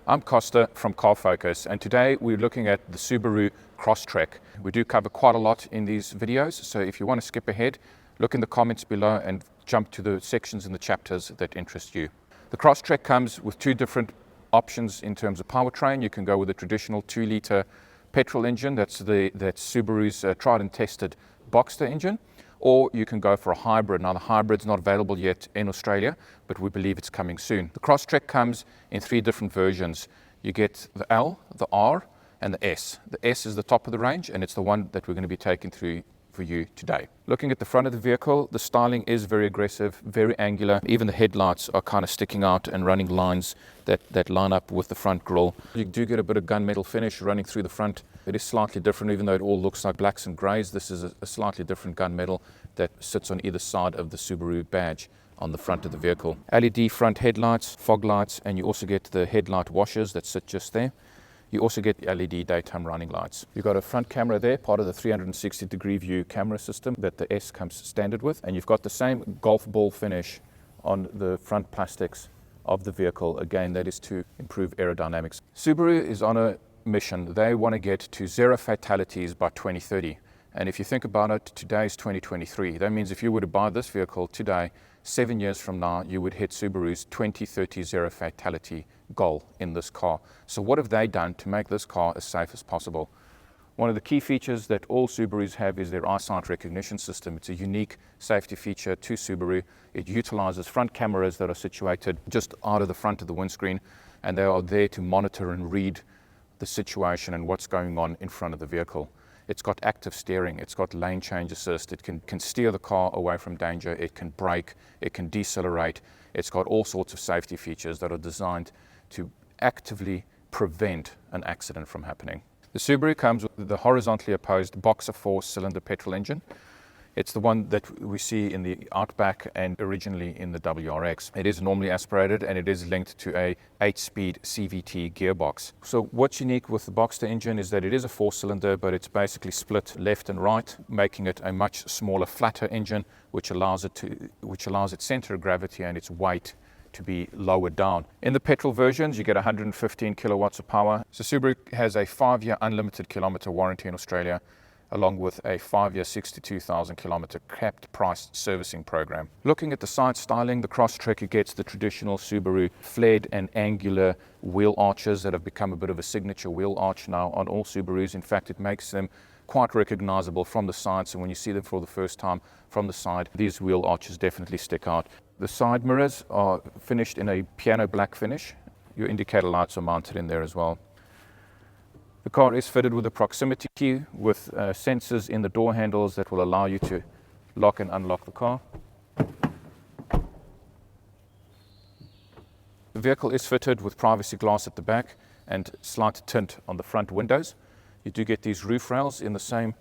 I'm Kosta from Car Focus, and today we're looking at the Subaru Crosstrek. We do cover quite a lot in these videos, so if you want to skip ahead, look in the comments below and jump to the sections in the chapters that interest you. The Crosstrek comes with two different options in terms of powertrain. You can go with a traditional 2-litre petrol engine, that's Subaru's tried and tested Boxster engine, or you can go for a hybrid. Now the hybrid's not available yet in Australia, but we believe it's coming soon. The Crosstrek comes in 3 different versions. You get the L, the R, and the S. The S is the top of the range, and it's the one that we're going to be taking through for you today. Looking at the front of the vehicle, the styling is very aggressive, very angular. Even the headlights are kind of sticking out and running lines that line up with the front grille. You do get a bit of gunmetal finish running through the front. It is slightly different, even though it all looks like blacks and greys. This is a slightly different gunmetal that sits on either side of the Subaru badge on the front of the vehicle. LED front headlights, fog lights, and you also get the headlight washers that sit just there. You also get the LED daytime running lights. You've got a front camera there, part of the 360-degree view camera system that the S comes standard with. And you've got the same golf ball finish on the front plastics of the vehicle. Again, that is to improve aerodynamics. Subaru is on a mission. They want to get to 0 fatalities by 2030. And if you think about it, today is 2023. That means if you were to buy this vehicle today, 7 years from now, you would hit Subaru's 2030 0 fatality goal in this car. So what have they done to make this car as safe as possible? One of the key features that all Subarus have is their eyesight recognition system. It's a unique safety feature to Subaru. It utilizes front cameras that are situated just out of the front of the windscreen, and they are there to monitor and read the situation and what's going on in front of the vehicle. It's got active steering, it's got lane change assist, it can steer the car away from danger, it can brake, it can decelerate. It's got all sorts of safety features that are designed to actively prevent an accident from happening. The Subaru comes with the horizontally opposed Boxer 4-cylinder petrol engine. It's the one that we see in the Outback and originally in the WRX. It is normally aspirated and it is linked to a 8-speed CVT gearbox. So what's unique with the Boxster engine is that it is a 4-cylinder, but it's basically split left and right, making it a much smaller, flatter engine, which allows its center of gravity and its weight to be lowered down. In the petrol versions, you get 115 kilowatts of power. So Subaru has a 5-year unlimited kilometer warranty in Australia, along with a 5-year 62,000 kilometer capped price servicing program. Looking at the side styling, the Crosstrek gets the traditional Subaru flared and angular wheel arches that have become a bit of a signature wheel arch now on all Subarus. In fact, it makes them quite recognizable from the side, so when you see them for the first time from the side, these wheel arches definitely stick out. The side mirrors are finished in a piano black finish. Your indicator lights are mounted in there as well. The car is fitted with a proximity key with sensors in the door handles that will allow you to lock and unlock the car. The vehicle is fitted with privacy glass at the back and slight tint on the front windows. You do get these roof rails in the same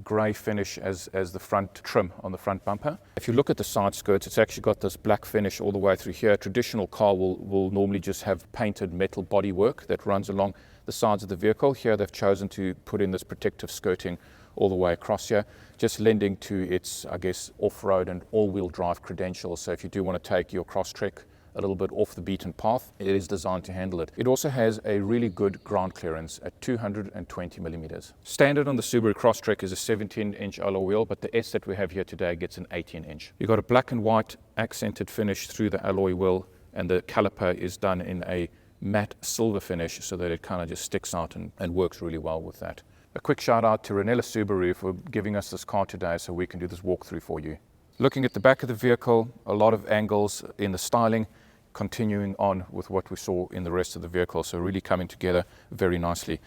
grey finish as the front trim on the front bumper. If you look at the side skirts, it's actually got this black finish all the way through here. A traditional car will normally just have painted metal bodywork that runs along the sides of the vehicle. Here they've chosen to put in this protective skirting all the way across here, just lending to its, I guess, off-road and all-wheel drive credentials. So if you do want to take your Crosstrek a little bit off the beaten path, it is designed to handle it. It also has a really good ground clearance at 220 millimeters. Standard on the Subaru Crosstrek is a 17-inch alloy wheel, but the S that we have here today gets an 18-inch. You've got a black and white accented finish through the alloy wheel, and the caliper is done in a matte silver finish so that it kind of just sticks out and works really well with that. A quick shout out to Ranella Subaru for giving us this car today so we can do this walkthrough for you. Looking at the back of the vehicle, a lot of angles in the styling, continuing on with what we saw in the rest of the vehicle, so really coming together very nicely.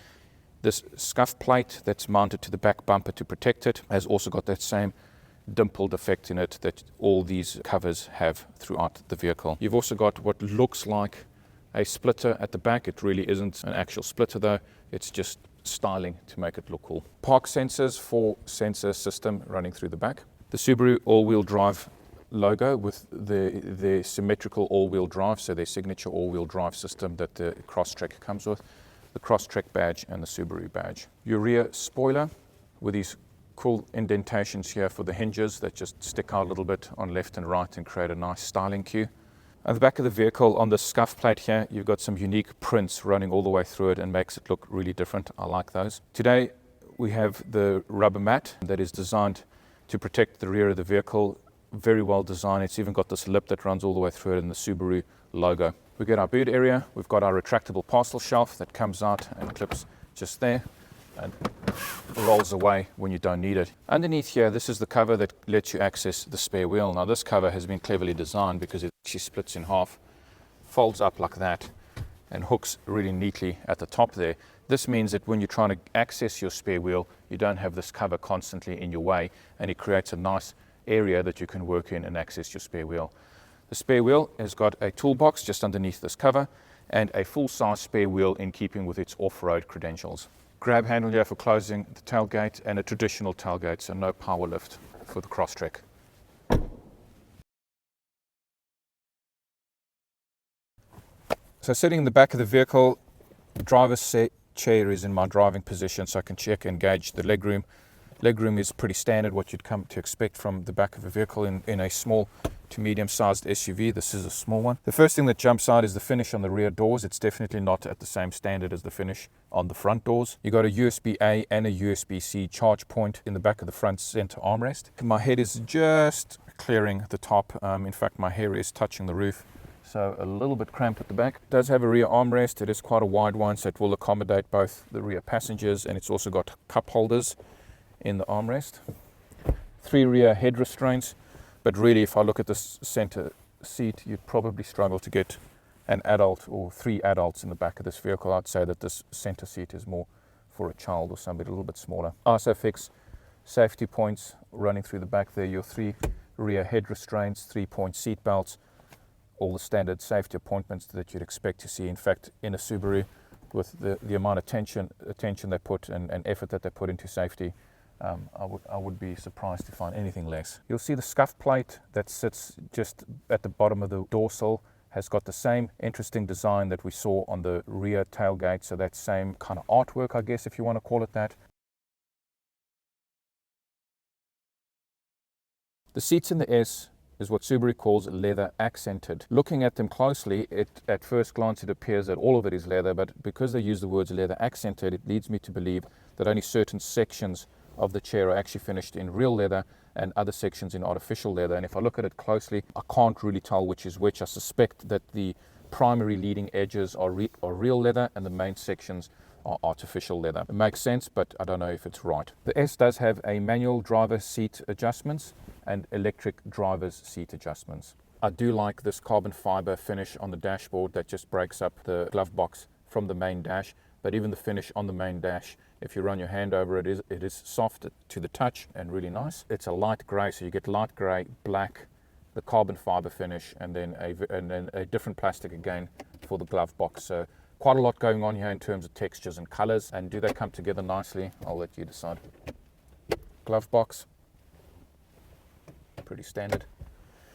This scuff plate that's mounted to the back bumper to protect it has also got that same dimpled effect in it that all these covers have throughout the vehicle. You've also got what looks like a splitter at the back. It really isn't an actual splitter though, it's just styling to make it look cool. Park sensors, 4-sensor system running through the back. The Subaru all-wheel drive logo with the symmetrical all-wheel drive, so their signature all-wheel drive system that the Crosstrek comes with, the Crosstrek badge and the Subaru badge. Your rear spoiler with these cool indentations here for the hinges that just stick out a little bit on left and right and create a nice styling cue. On the back of the vehicle, on the scuff plate here, you've got some unique prints running all the way through it and makes it look really different. I like those. Today, we have the rubber mat that is designed to protect the rear of the vehicle. Very well designed. It's even got this lip that runs all the way through it and the Subaru logo. We get our boot area. We've got our retractable parcel shelf that comes out and clips just there and rolls away when you don't need it. Underneath here, this is the cover that lets you access the spare wheel. Now this cover has been cleverly designed because it actually splits in half, folds up like that, and hooks really neatly at the top there. This means that when you're trying to access your spare wheel, you don't have this cover constantly in your way, and it creates a nice area that you can work in and access your spare wheel. The spare wheel has got a toolbox just underneath this cover and a full-size spare wheel in keeping with its off-road credentials. Grab handle here for closing the tailgate and a traditional tailgate, so no power lift for the Crosstrek. So sitting in the back of the vehicle, the driver's chair is in my driving position, so I can check and gauge the legroom. Legroom is pretty standard, what you'd come to expect from the back of a vehicle in a small to medium-sized SUV. This is a small one. The first thing that jumps out is the finish on the rear doors. It's definitely not at the same standard as the finish on the front doors. You got a USB-A and a USB-C charge point in the back of the front center armrest. My head is just clearing the top. In fact, my hair is touching the roof, so a little bit cramped at the back. It does have a rear armrest. It is quite a wide one, so it will accommodate both the rear passengers, and it's also got cup holders in the armrest. 3 rear head restraints, but really if I look at the center seat, you'd probably struggle to get an adult or 3 adults in the back of this vehicle. I'd say that this center seat is more for a child or somebody a little bit smaller. ISOFIX safety points running through the back there, your 3 rear head restraints, 3-point seat belts, all the standard safety appointments that you'd expect to see. In fact, in a Subaru, with the amount of attention they put and effort that they put into safety, I would be surprised to find anything less. You'll see the scuff plate that sits just at the bottom of the door sill has got the same interesting design that we saw on the rear tailgate, so that same kind of artwork, I guess, if you want to call it that. The seats in the S is what Subaru calls leather accented. Looking at them closely, at first glance it appears that all of it is leather, but because they use the words leather accented, it leads me to believe that only certain sections of the chair are actually finished in real leather and other sections in artificial leather. And if I look at it closely, I can't really tell which is which. I suspect that the primary leading edges are real leather and the main sections are artificial leather. It makes sense, but I don't know if it's right. The S does have a manual driver seat adjustments and electric driver's seat adjustments. I do like this carbon fiber finish on the dashboard that just breaks up the glove box from the main dash, but even the finish on the main dash, if you run your hand over it, it is soft to the touch and really nice. It's a light grey, so you get light grey, black, the carbon fiber finish, and then a different plastic again for the glove box. So quite a lot going on here in terms of textures and colors. And do they come together nicely? I'll let you decide. Glove box, pretty standard.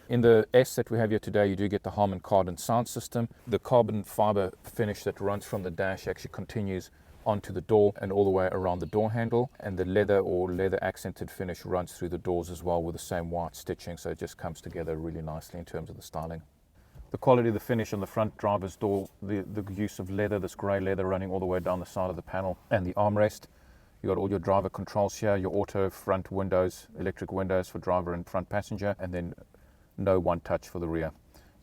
In the S that we have here today, you do get the Harman Kardon sound system. The carbon fiber finish that runs from the dash actually continues onto the door and all the way around the door handle, and the leather or leather accented finish runs through the doors as well with the same white stitching, so it just comes together really nicely in terms of the styling. The quality of the finish on the front driver's door, the use of leather, this grey leather running all the way down the side of the panel, and the armrest. You got all your driver controls here, your auto front windows, electric windows for driver and front passenger, and then no one touch for the rear.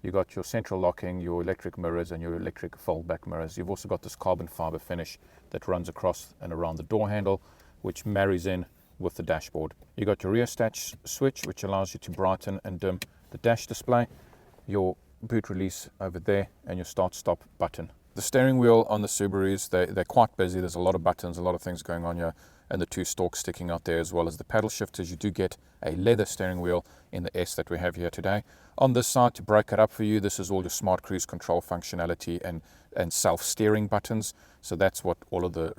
You got your central locking, your electric mirrors, and your electric fold-back mirrors. You've also got this carbon fiber finish that runs across and around the door handle, which marries in with the dashboard. You got your rear latch switch, which allows you to brighten and dim the dash display, your boot release over there, and your start-stop button. The steering wheel on the Subarus, they're quite busy. There's a lot of buttons, a lot of things going on here, and the 2 stalks sticking out there, as well as the paddle shifters. You do get a leather steering wheel in the S that we have here today. On this side, to break it up for you, this is all your smart cruise control functionality and self-steering buttons. So that's what all of the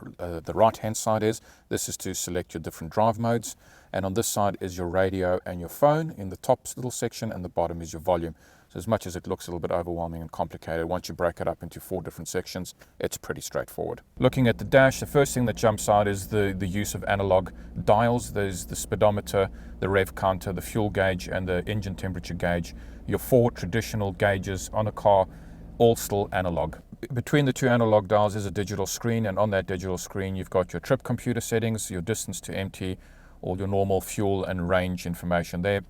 right-hand side is. This is to select your different drive modes. And on this side is your radio and your phone in the top little section, and the bottom is your volume. So as much as it looks a little bit overwhelming and complicated, once you break it up into 4 different sections, it's pretty straightforward. Looking at the dash, the first thing that jumps out is the use of analog dials. There's the speedometer, the rev counter, the fuel gauge, and the engine temperature gauge. Your 4 traditional gauges on a car, all still analog. Between the 2 analog dials is a digital screen, and on that digital screen you've got your trip computer settings, your distance to empty, all your normal fuel and range information there.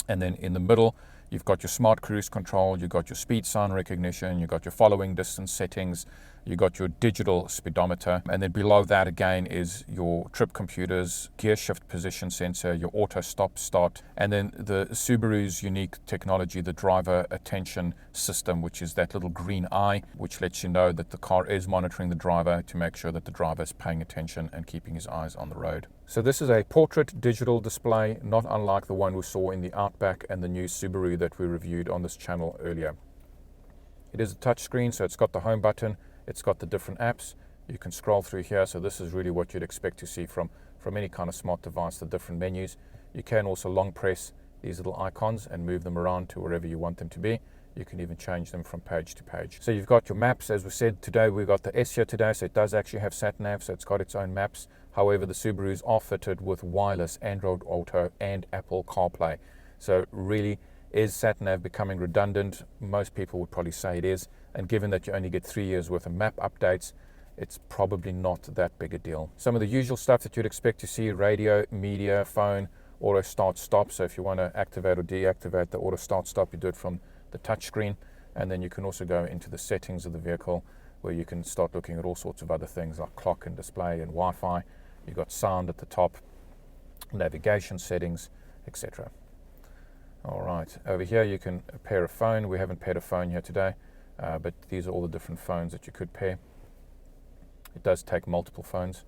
And then in the middle, you've got your smart cruise control, you've got your speed sign recognition, you've got your following distance settings, you've got your digital speedometer, and then below that again is your trip computers, gear shift position sensor, your auto stop start, and then the Subaru's unique technology, the driver attention system, which is that little green eye, which lets you know that the car is monitoring the driver to make sure that the driver is paying attention and keeping his eyes on the road. So this is a portrait digital display, not unlike the one we saw in the Outback and the new Subaru that we reviewed on this channel earlier. It is a touch screen, so it's got the home button, it's got the different apps. You can scroll through here, so this is really what you'd expect to see from any kind of smart device, the different menus. You can also long press these little icons and move them around to wherever you want them to be. You can even change them from page to page. So you've got your maps, as we said today, we've got the S here today, so it does actually have sat nav, so it's got its own maps. However, the Subarus are fitted with wireless Android Auto and Apple CarPlay. So really, is sat nav becoming redundant? Most people would probably say it is. And given that you only get 3 years worth of map updates, it's probably not that big a deal. Some of the usual stuff that you'd expect to see: radio, media, phone, auto start stop. So if you want to activate or deactivate the auto start stop, you do it from the touch screen. And then you can also go into the settings of the vehicle, where you can start looking at all sorts of other things like clock and display and Wi-Fi. You've got sound at the top, navigation settings, etc. All right, over here you can pair a phone. We haven't paired a phone here today, but these are all the different phones that you could pair. It does take multiple phones.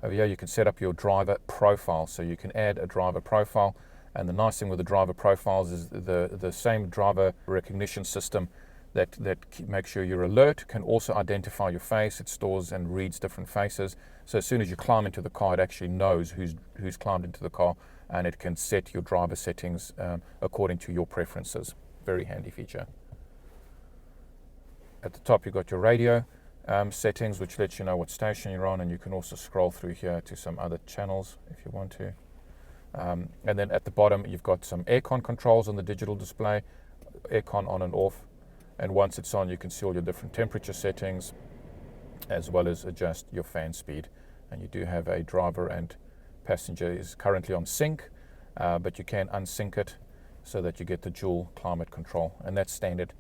Over here you can set up your driver profile, so you can add a driver profile. And the nice thing with the driver profiles is the same driver recognition system that makes sure you're alert can also identify your face. It stores and reads different faces. So as soon as you climb into the car, it actually knows who's climbed into the car, and it can set your driver settings according to your preferences. Very handy feature. At the top, you've got your radio settings, which lets you know what station you're on, and you can also scroll through here to some other channels if you want to. And then at the bottom, you've got some aircon controls on the digital display, aircon on and off. And once it's on, you can see all your different temperature settings, as well as adjust your fan speed. And you do have a driver and passenger is currently on sync, but you can unsync it so that you get the dual climate control. And that's standard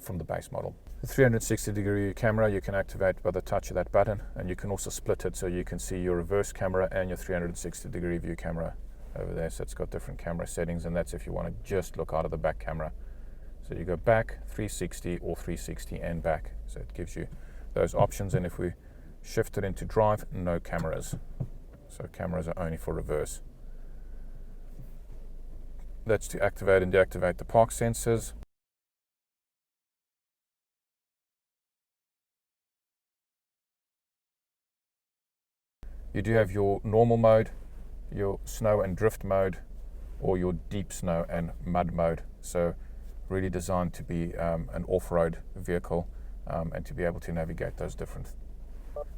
from the base model. The 360-degree camera you can activate by the touch of that button, and you can also split it so you can see your reverse camera and your 360-degree view camera over there. So it's got different camera settings, and that's if you want to just look out of the back camera. So you go back, 360 or 360 and back. So it gives you those options. And if we shift it into drive, no cameras. So cameras are only for reverse. That's to activate and deactivate the park sensors. You do have your normal mode, your snow and drift mode, or your deep snow and mud mode. So really designed to be an off-road vehicle and to be able to navigate those different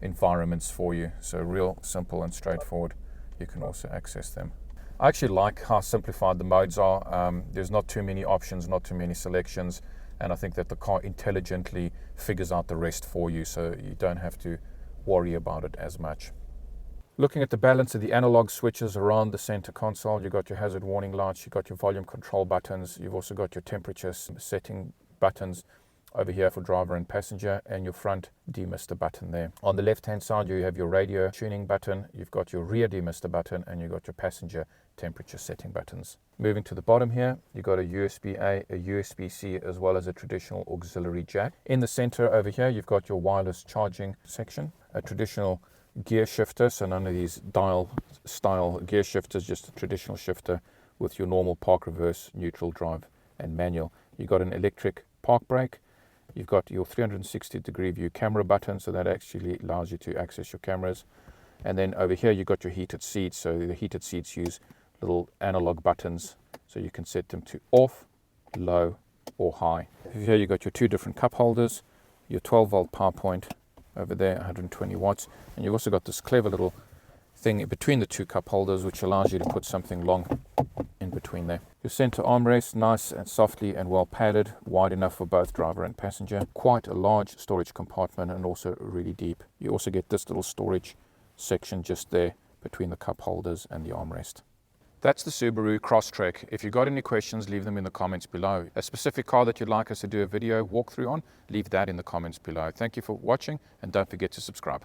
environments for you. So real simple and straightforward. You can also access them. I actually like how simplified the modes are. There's not too many options, not too many selections, and I think that the car intelligently figures out the rest for you, so you don't have to worry about it as much. Looking at the balance of the analog switches around the center console, you've got your hazard warning lights, you've got your volume control buttons, you've also got your temperature setting buttons over here for driver and passenger, and your front demister button there. On the left hand side, you have your radio tuning button, you've got your rear demister button, and you've got your passenger temperature setting buttons. Moving to the bottom here, you've got a USB-A, a USB-C, as well as a traditional auxiliary jack. In the center over here, you've got your wireless charging section, a traditional gear shifter, so none of these dial style gear shifters, just a traditional shifter with your normal park, reverse, neutral, drive and manual. You've got an electric park brake, you've got your 360-degree view camera button, so that actually allows you to access your cameras. And then over here you've got your heated seats, so the heated seats use little analog buttons, so you can set them to off, low or high. Here you got your two different cup holders, your 12-volt power point over there, 120 watts, and you've also got this clever little thing in between the two cup holders which allows you to put something long in between there. Your center armrest, nice and softly and well padded, wide enough for both driver and passenger. Quite a large storage compartment and also really deep. You also get this little storage section just there between the cup holders and the armrest. That's the Subaru Crosstrek. If you've got any questions, leave them in the comments below. A specific car that you'd like us to do a video walkthrough on, leave that in the comments below. Thank you for watching, and don't forget to subscribe.